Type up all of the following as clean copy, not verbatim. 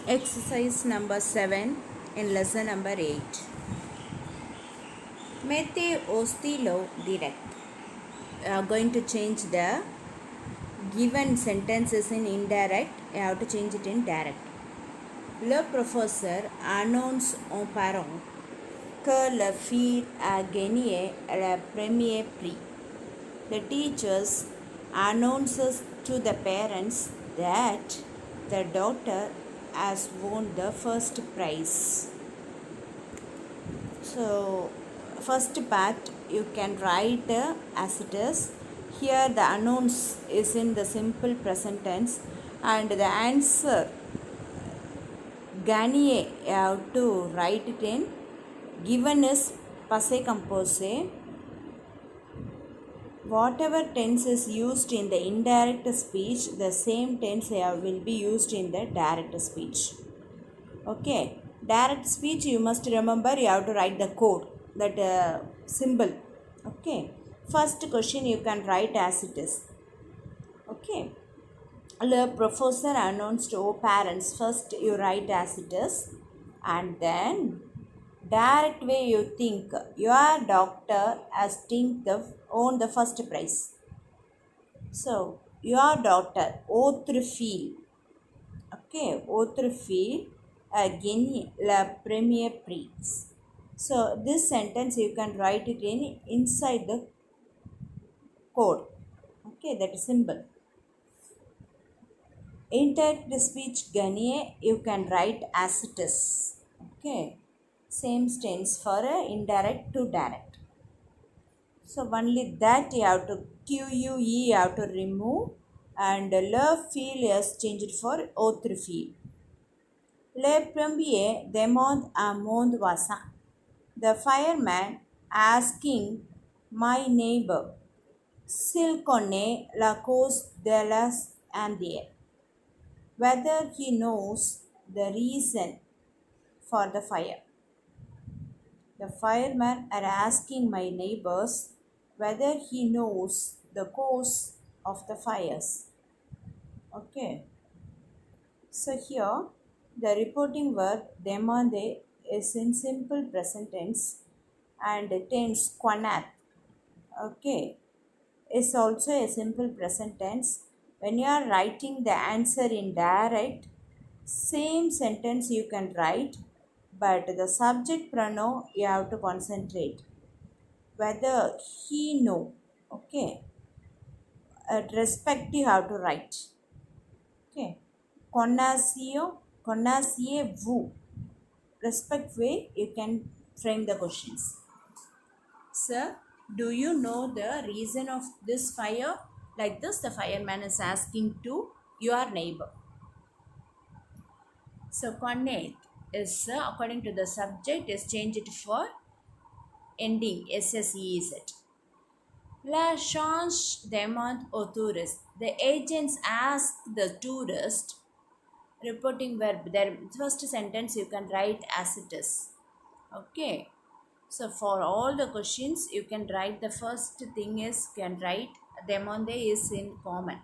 Exercise number 7 in lesson number 8. Mete ostilo direct. We are going to change the given sentences in indirect. You have to change it in direct. Le professeur annonce aux parents que la fille a gagné le premier prix. The teachers announces to the parents that the daughter has won the first prize. So, first part you can write as it is. Here the announce is in the simple present tense and the answer gagné you have to write it in given is passé composé. Whatever tense is used in the indirect speech, the same tense will be used in the direct speech. Okay, direct speech you must remember you have to write the code, that symbol. Okay, first question you can write as it is. Okay, the professor announced to parents, first you write as it is, and then direct way you think your doctor has won the first prize. So your daughter autre fille, okay, autre fille a gagné la premier prix. So this sentence you can write it in inside the code. Okay, that is symbol. Indirect speech gagné you can write as it is. Okay, same tense for indirect to direct. So only that you have to QUE you have to remove, and le feel is changed for autre feel. Le premier demande à mon voisin. The fireman asking my neighbor s'il connaît la cause de l'incendie, whether he knows the reason for the fire. The firemen are asking my neighbors whether he knows the cause of the fires. Okay. So here the reporting verb demande is in simple present tense and tense connaître. Okay. Is also a simple present tense. When you are writing the answer in direct, same sentence you can write, but the subject pronoun you have to concentrate. Whether he know, okay. At respect you have to write. Okay. Connaissez-vous. Respect way you can frame the questions. Sir, do you know the reason of this fire? Like this, the fireman is asking to your neighbor. So, connaître is according to the subject is changed for ending SSEZ. La change demande au tourist. The agents ask the tourist. Reporting verb. Their first sentence you can write as it is. Okay. So for all the questions you can write the first thing is can write demande is in common.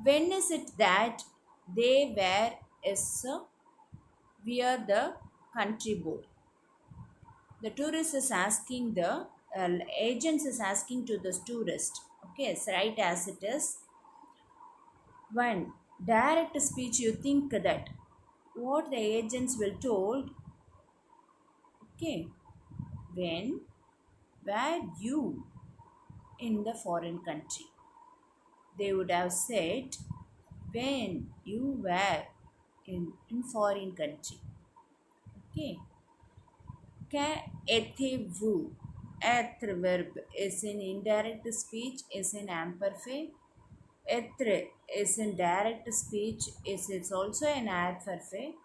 When is it that they wear is wear the country board? The tourist is asking the agents is asking to the tourist. Okay, so write as it is. One direct speech you think that what the agents will told. Okay, when were you in the foreign country? They would have said when you were in foreign country. Okay. Que étiez-vous? Être verb is in indirect speech is in imperfect. Être is in direct speech is also an imperfect.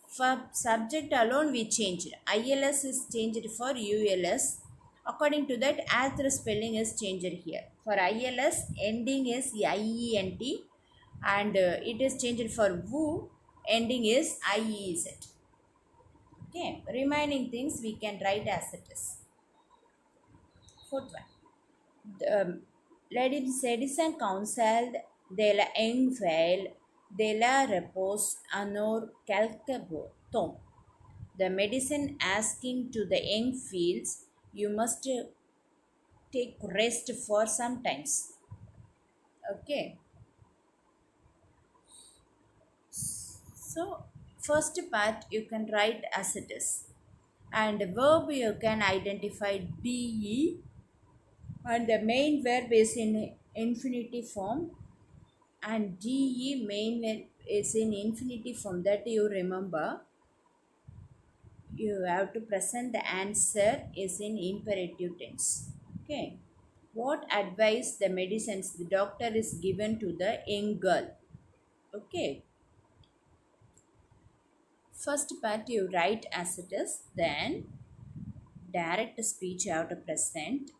For subject alone we changed. ILS is changed for ULS. According to that, the spelling is changed here. For ILS, ending is IENT, and it is changed for WU, ending is IEZ. Okay, remaining things we can write as it is. Fourth one. The Ladies Citizen counseled de la young file de la repose honor quelque temps. The medicine asking to the young fields, you must take rest for some times. Okay. So first part you can write as it is. And verb you can identify be, and the main verb is in infinitive form, and de main verb is in infinitive form, that you remember. You have to present the answer is in imperative tense. Okay. What advice the medicines the doctor is given to the young girl? Okay. First part you write as it is, then direct speech you have to present.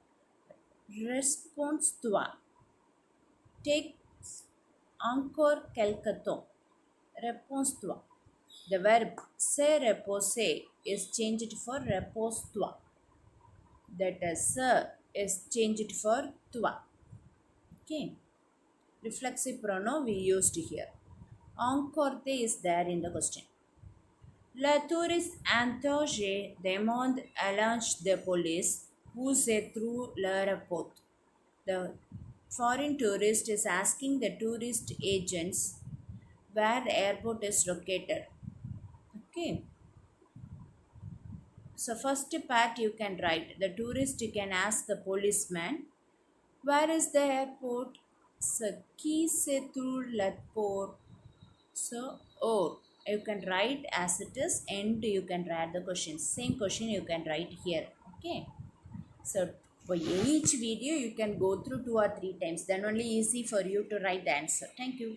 Response toi. Take encore quelque temps. Réponse toi. The verb se reposer is changed for repose-toi. That se is changed for toi. Okay. Reflexive pronoun we used here. Encore is there in the question. Le touriste interroge demande à l'agent de police où se trouve l'aéroport. The foreign tourist is asking the tourist agents where the airport is located. Okay. So first part you can write. The tourist can ask the policeman, where is the airport? So qui se trouve l'aéroport? So or you can write as it is, and you can write the question. Same question you can write here. Okay. So for each video you can go through 2 or 3 times. Then only easy for you to write the answer. Thank you.